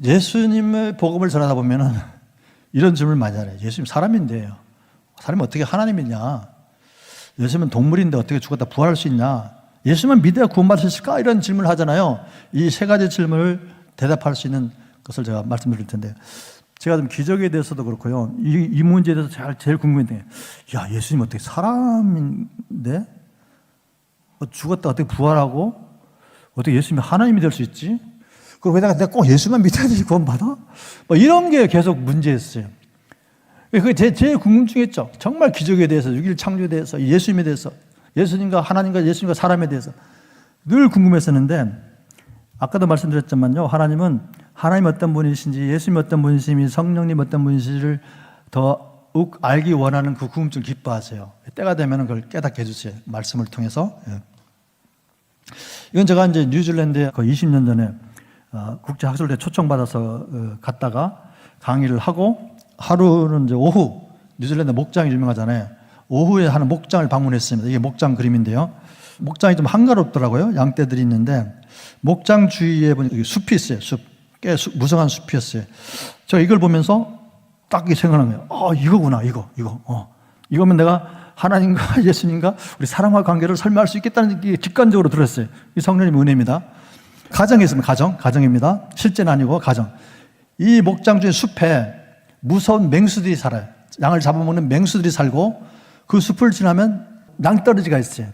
예수님의 복음을 전하다 보면은 이런 질문을 많이 하네요. 예수님 사람인데요. 사람이 어떻게 하나님이냐? 예수님은 동물인데 어떻게 죽었다 부활할 수 있냐? 예수님은 믿어야 구원받을 수 있을까? 이런 질문을 하잖아요. 이 세 가지 질문을 대답할 수 있는 것을 제가 말씀드릴 텐데, 제가 좀 기적에 대해서도 그렇고요. 이 문제에 대해서 제일 궁금했는데, 야, 예수님 어떻게 사람인데? 죽었다 어떻게 부활하고? 어떻게 예수님이 하나님이 될 수 있지? 그리고 내가 꼭 예수만 믿어야지 구원받아? 뭐 이런 게 계속 문제였어요. 그게 제 궁금증이었죠. 정말 기적에 대해서, 6일 창조에 대해서, 예수님에 대해서, 예수님과 하나님과 예수님과 사람에 대해서 늘 궁금했었는데, 아까도 말씀드렸지만요, 하나님은 하나님 어떤 분이신지, 예수님 어떤 분이신지, 성령님 어떤 분이신지를 더욱 알기 원하는 그 궁금증을 기뻐하세요. 때가 되면 그걸 깨닫게 해주세요. 말씀을 통해서. 이건 제가 이제 뉴질랜드에 거의 20년 전에 국제학술대회 초청받아서 갔다가 강의를 하고, 하루는 이제 오후, 뉴질랜드 목장이 유명하잖아요. 오후에 하는 목장을 방문했습니다. 이게 목장 그림인데요. 목장이 좀 한가롭더라고요. 양떼들이 있는데, 목장 주위에 보니까 숲이 있어요. 숲. 꽤 무성한 숲이었어요. 제가 이걸 보면서 딱 생각난 거예요. 이거구나, 이거. 이거면 내가 하나님과 예수님과 우리 사람과 관계를 설명할 수 있겠다는 게 직관적으로 들었어요. 이 성령님의 은혜입니다. 가정이 있으면 가정입니다. 실제는 아니고 가정. 이 목장 중에 숲에 무서운 맹수들이 살아요. 양을 잡아먹는 맹수들이 살고, 그 숲을 지나면 낭떠러지가 있어요.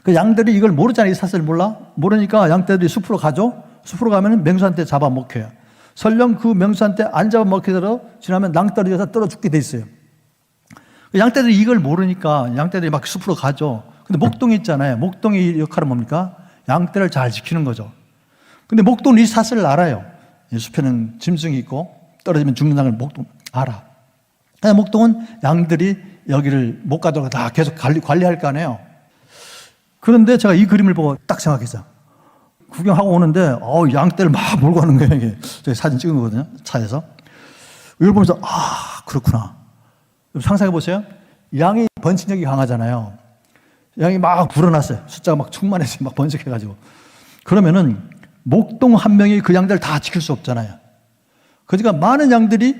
그 양들이 이걸 모르잖아요. 이 사실을 모르니까 양떼들이 숲으로 가죠. 숲으로 가면 맹수한테 잡아먹혀요. 설령 그 맹수한테 안 잡아먹히더라도 지나면 낭떠러지가 떨어 죽게 돼 있어요. 양떼들이 이걸 모르니까 양떼들이 막 숲으로 가죠. 근데 목동이 있잖아요. 목동의 역할은 뭡니까? 양떼를 잘 지키는 거죠. 근데 목동은 이 사실을 알아요. 이 숲에는 짐승이 있고 떨어지면 죽는다는 걸 목동 알아. 그래서 목동은 양들이 여기를 못 가도록 다 계속 관리할 거 아니에요. 그런데 제가 이 그림을 보고 딱 생각했어요. 구경하고 오는데 양떼를 막 몰고 가는 거예요. 이게 제가 사진 찍은 거거든요. 차에서. 이걸 보면서 그렇구나. 상상해 보세요. 양이 번식력이 강하잖아요. 양이 막 불어났어요. 숫자가 막 충만해서 막 번식해가지고. 그러면은 목동 한 명이 그 양들을 다 지킬 수 없잖아요. 그러니까 많은 양들이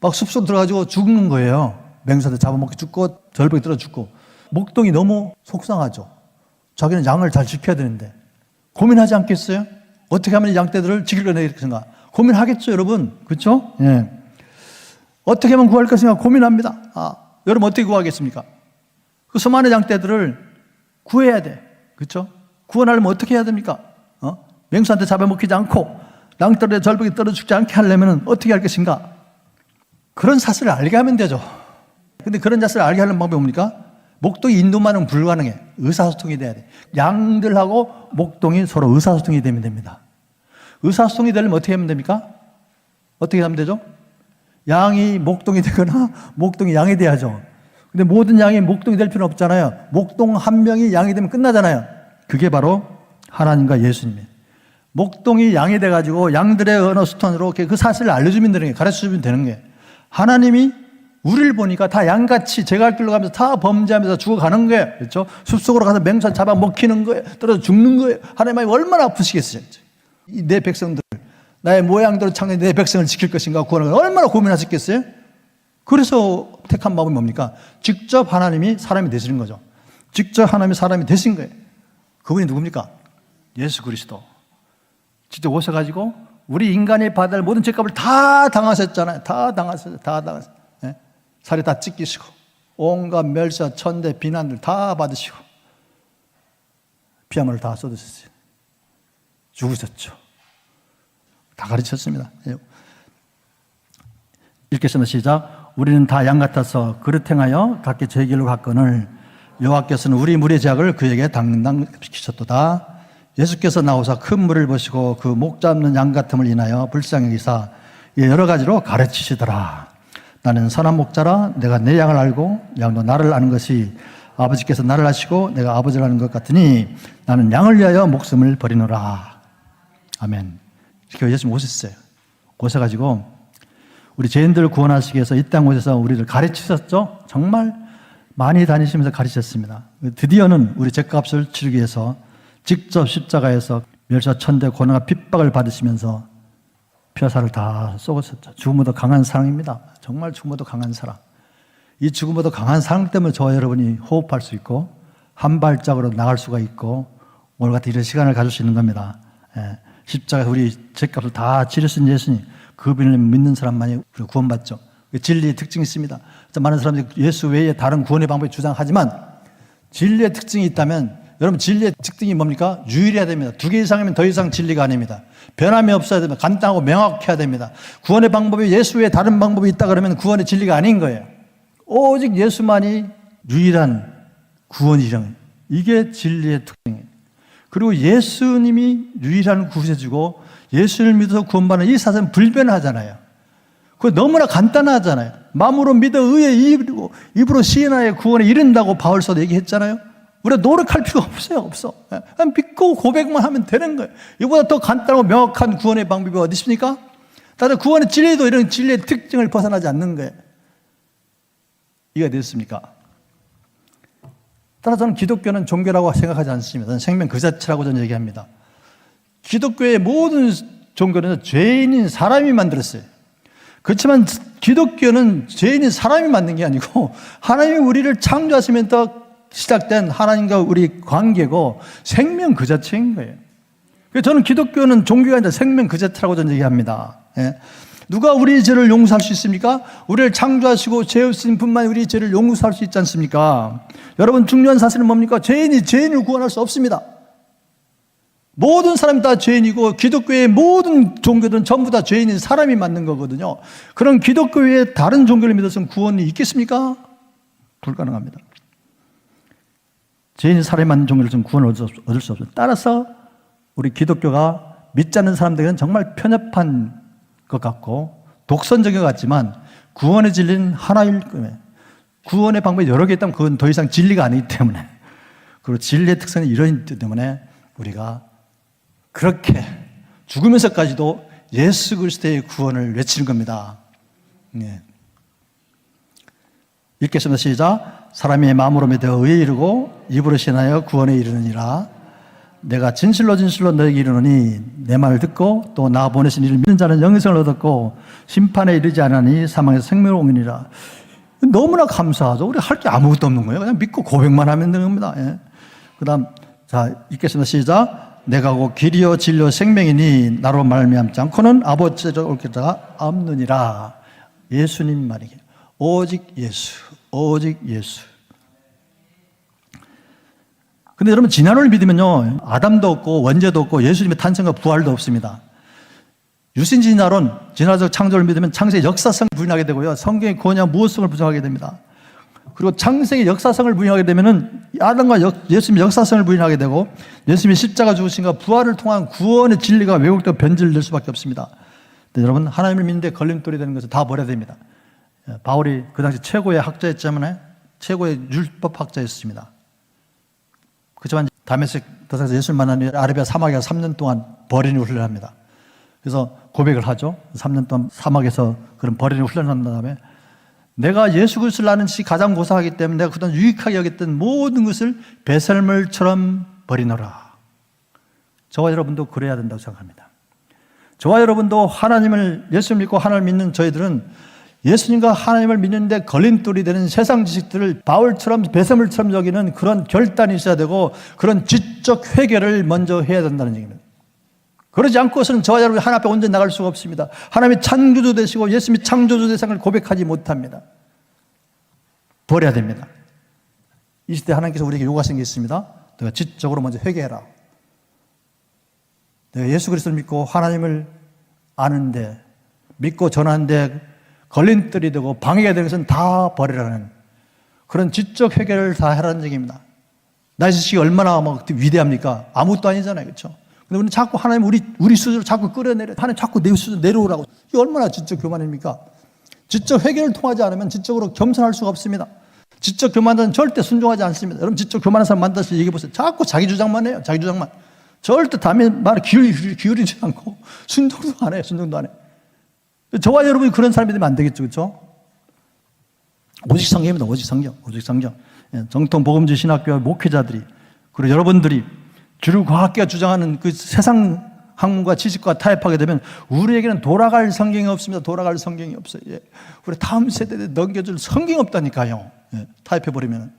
막 숲속으로 들어가지고 죽는 거예요. 맹수한테 잡아먹기 죽고 절벽에 떨어 죽고. 목동이 너무 속상하죠. 자기는 양을 잘 지켜야 되는데 고민하지 않겠어요? 어떻게 하면 양떼들을 지킬 것인가? 고민하겠죠, 여러분. 그렇죠? 예. 어떻게 하면 구할 것인가 고민합니다. 여러분 어떻게 구하겠습니까? 그 수많은 양떼들을 구해야 돼. 그렇죠? 구원하려면 어떻게 해야 됩니까? 맹수한테 잡아먹히지 않고 낭떠러지에 절벽에 떨어 죽지 않게 하려면 어떻게 할 것인가? 그런 사실을 알게 하면 되죠. 근데 그런 사실을 알게 하는 방법이 뭡니까? 목동이 인도만은 불가능해. 의사소통이 돼야 돼. 양들하고 목동이 서로 의사소통이 되면 됩니다. 의사소통이 되려면 어떻게 하면 됩니까? 어떻게 하면 되죠? 양이 목동이 되거나 목동이 양이 돼야죠. 근데 모든 양이 목동이 될 필요는 없잖아요. 목동 한 명이 양이 되면 끝나잖아요. 그게 바로 하나님과 예수님이에요. 목동이 양이 돼가지고 양들의 언어 수단으로 그 사실을 알려주면 되는 게, 가르쳐주면 되는 게, 하나님이 우리를 보니까 다 양같이 제 갈 길로 가면서 다 범죄하면서 죽어가는 거예요. 그렇죠? 숲속으로 가서 맹수 잡아먹히는 거예요. 떨어져 죽는 거예요. 하나님이 얼마나 아프시겠어요. 내 백성들, 나의 모양대로 창조된 내 백성을 지킬 것인가 구하는 걸 얼마나 고민하셨겠어요? 그래서 택한 방법이 뭡니까? 직접 하나님이 사람이 되시는 거죠. 직접 하나님이 사람이 되신 거예요. 그분이 누굽니까? 예수 그리스도. 직접 오셔가지고 우리 인간이 받아야 할 모든 죄값을 다 당하셨잖아요. 다 당하셨어요. 예? 살이 다 찢기시고 온갖 멸시와 천대 비난들 다 받으시고 피한물을 다 쏟으셨어요. 죽으셨죠. 다 가르쳤습니다. 읽겠습니다. 시작. 우리는 다 양 같아서 그릇 행하여 각기 제 길로 갔거늘 여호와께서는 우리 무리의 죄악을 그에게 당당시키셨도다. 예수께서 나오사 큰 물을 보시고 그 목 잡는 양 같음을 인하여 불쌍히 여기사 여러 가지로 가르치시더라. 나는 선한 목자라. 내가 내 양을 알고 양도 나를 아는 것이 아버지께서 나를 아시고 내가 아버지를 아는 것 같으니 나는 양을 위하여 목숨을 버리노라. 아멘. 이렇게 예수님 오셨어요. 오셔가지고 우리 죄인들을 구원하시기 위해서 이 땅 오셔서 우리를 가르치셨죠. 정말 많이 다니시면서 가르치셨습니다. 드디어는 우리 죄값을 치르기 위해서 직접 십자가에서 멸시와 천대 고난과 핍박을 받으시면서 벼슬을 다 쏘았었죠. 죽음보다 강한 사랑입니다. 정말 죽음보다 강한 사랑. 이 죽음보다 강한 사랑 때문에 저와 여러분이 호흡할 수 있고 한 발짝으로 나갈 수가 있고 오늘 같은 이런 시간을 가질 수 있는 겁니다. 십자가에서 우리 죄값을 다 치르신 예수님, 그분을 믿는 사람만이 구원받죠. 진리의 특징이 있습니다. 많은 사람들이 예수 외에 다른 구원의 방법을 주장하지만 진리의 특징이 있다면 여러분 진리의 특징이 뭡니까? 유일해야 됩니다. 2개 이상이면 더 이상 진리가 아닙니다. 변함이 없어야 됩니다. 간단하고 명확해야 됩니다. 구원의 방법이 예수 외에 다른 방법이 있다 그러면 구원의 진리가 아닌 거예요. 오직 예수만이 유일한 구원이란 이게 진리의 특징이에요. 그리고 예수님이 유일한 구세주고 예수를 믿어서 구원받는 이 사실은 불변하잖아요. 그거 너무나 간단하잖아요. 마음으로 믿어 의에 입으로 시인하여 구원에 이른다고 바울서도 얘기했잖아요. 우리가 노력할 필요가 없어. 그냥 믿고 고백만 하면 되는 거예요. 이보다 더 간단하고 명확한 구원의 방법이 어디 있습니까? 다들 구원의 진리도 이런 진리의 특징을 벗어나지 않는 거예요. 이해가 됐습니까? 따라서 저는 기독교는 종교라고 생각하지 않습니다. 저는 생명 그 자체라고 저는 얘기합니다. 기독교의 모든 종교는 죄인인 사람이 만들었어요. 그렇지만 기독교는 죄인인 사람이 만든 게 아니고 하나님이 우리를 창조하시면서 시작된 하나님과 우리 관계고 생명 그 자체인 거예요. 그래서 저는 기독교는 종교가 아니라 생명 그 자체라고 저는 얘기합니다. 누가 우리의 죄를 용서할 수 있습니까? 우리를 창조하시고 죄 없으신 분만이 우리의 죄를 용서할 수 있지 않습니까? 여러분 중요한 사실은 뭡니까? 죄인이 죄인을 구원할 수 없습니다. 모든 사람이 다 죄인이고 기독교의 모든 종교들은 전부 다 죄인인 사람이 만든 거거든요. 그런 기독교 외에 다른 종교를 믿어서는 구원이 있겠습니까? 불가능합니다. 죄인인 사람이 만든 종교를 구원을 얻을 수 없어요. 따라서 우리 기독교가 믿지 않는 사람들에게는 정말 편협한 것 같고 독선적인 것 같지만 구원의 진리는 하나일 거예요. 구원의 방법이 여러 개 있다면 그건 더 이상 진리가 아니기 때문에, 그리고 진리의 특성이 이런 때문에 우리가 그렇게 죽으면서까지도 예수 그리스도의 구원을 외치는 겁니다. 읽겠습니다. 시작. 사람이 마음으로 믿어 의에 이르고 입으로 신하여 구원에 이르느니라. 내가 진실로 너에게 이르노니 내 말을 듣고 또 나 보내신 이를 믿는 자는 영생을 얻었고 심판에 이르지 않으니 사망에서 생명을 옮기니라. 너무나 감사하죠. 우리 할 게 아무것도 없는 거예요. 그냥 믿고 고백만 하면 되는 겁니다. 그 다음 자 읽겠습니다. 시작. 내가 곧 길이요 진리요 생명이니 나로 말미암지 않고는 아버지로 올 자가 없느니라. 예수님 말이에요. 오직 예수, 오직 예수. 근데 여러분 진화론을 믿으면요 아담도 없고 원죄도 없고 예수님의 탄생과 부활도 없습니다. 유신진화론, 진화적 창조를 믿으면 창세의 역사성을 부인하게 되고요 성경의 구원이나 무엇성을 부정하게 됩니다. 그리고 창세의 역사성을 부인하게 되면은 아담과 예수님의 역사성을 부인하게 되고 예수님의 십자가 죽으심과 부활을 통한 구원의 진리가 왜곡되고 변질될 수밖에 없습니다. 근데 여러분 하나님을 믿는데 걸림돌이 되는 것을 다 버려야 됩니다. 바울이 그 당시 최고의 학자였지만 최고의 율법 학자였습니다. 그렇지만 다메섹 도상에서 예수를 만난 뒤에 아라비아 사막에 3년 동안 버린이 훈련을 합니다. 그래서 고백을 하죠. 3년 동안 사막에서 그런 버린이 훈련을 한 다음에 내가 예수 그리스도를 아는 것이 가장 고사하기 때문에 내가 그동안 유익하게 여겼던 모든 것을 배설물처럼 버리노라. 저와 여러분도 그래야 된다고 생각합니다. 저와 여러분도 하나님을 예수를 믿고 하나님을 믿는 저희들은 예수님과 하나님을 믿는데 걸림돌이 되는 세상 지식들을 바울처럼 배설물처럼 여기는 그런 결단이 있어야 되고 그런 지적 회개를 먼저 해야 된다는 얘기입니다. 그러지 않고서는 저와 여러분이 하나님 앞에 온전히 나갈 수가 없습니다. 하나님이 창조주 되시고 예수님이 창조주 대상을 고백하지 못합니다. 버려야 됩니다. 이 시대 하나님께서 우리에게 요구하신 게 있습니다. 내가 지적으로 먼저 회개해라. 내가 예수 그리스도를 믿고 하나님을 아는데 믿고 전하는데 걸림돌이 되고 방해가 되는 것은 다 버리라는 그런 지적 회개를 다 하라는 얘기입니다. 나의 지식이 얼마나 위대합니까? 아무것도 아니잖아요. 그렇죠? 근데 우리는 자꾸 하나님 우리 수준으로 자꾸 끌어내려. 하나님 자꾸 내 수준 내려오라고. 이게 얼마나 지적 교만입니까? 지적 회개를 통하지 않으면 지적으로 겸손할 수가 없습니다. 지적 교만은 절대 순종하지 않습니다. 여러분 지적 교만한 사람 만나서 얘기해 보세요. 자꾸 자기 주장만 해요. 자기 주장만. 절대 남의 말에 기울이지 않고 순종도 안 해요. 순종도 안 해요. 저와 여러분이 그런 사람이 되면 안 되겠죠. 그렇죠? 오직 성경입니다. 오직 성경. 오직 성경. 정통 복음주의 신학교 목회자들이 그리고 여러분들이 주류 과학계가 주장하는 그 세상 학문과 지식과 타협하게 되면 우리에게는 돌아갈 성경이 없습니다. 돌아갈 성경이 없어요. 예. 우리 다음 세대에 넘겨줄 성경이 없다니까요. 예. 타협해버리면.